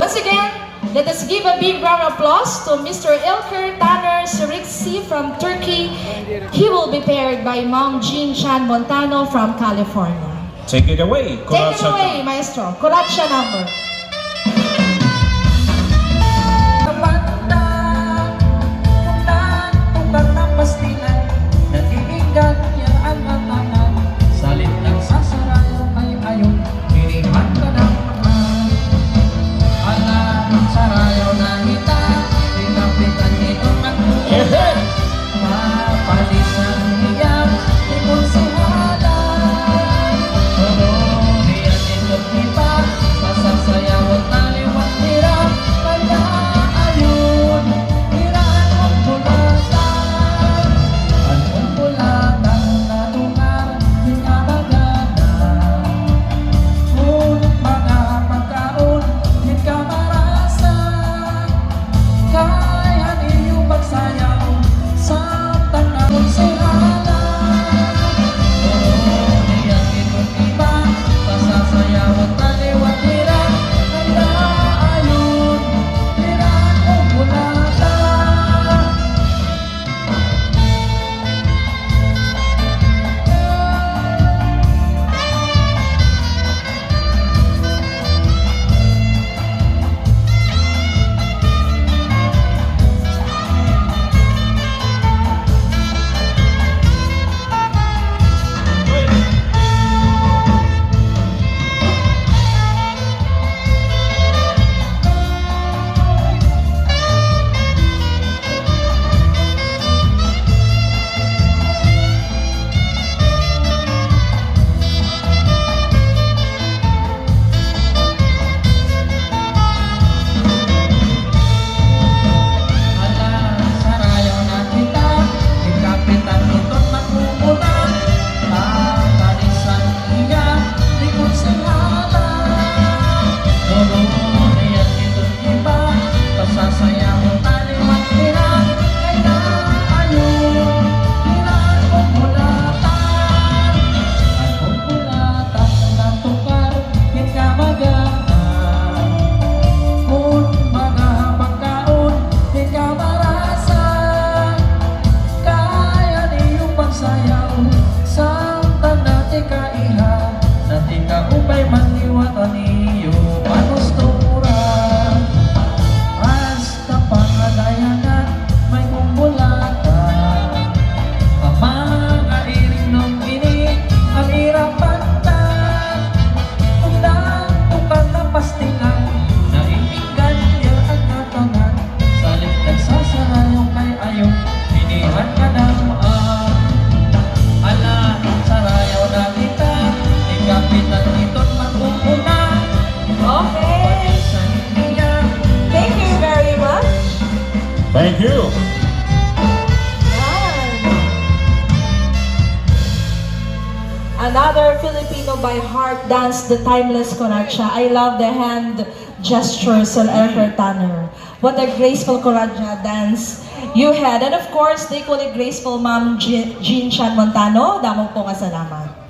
Once again, let us give a big round of applause to Mr. Ilker Taner Siriksi from Turkey. He will be paired by Ma'am Jean Chan Montano from California. Take it away, Take it away, Maestro. Kuratsya number. Thank you. Another Filipino by heart dance, the timeless Kuratsya. I love the hand gestures of Ilker Taner. What a graceful Kuratsya dance you had. And of course, the equally graceful Ma'am Jean Chan Montano. Damong po kasalamat.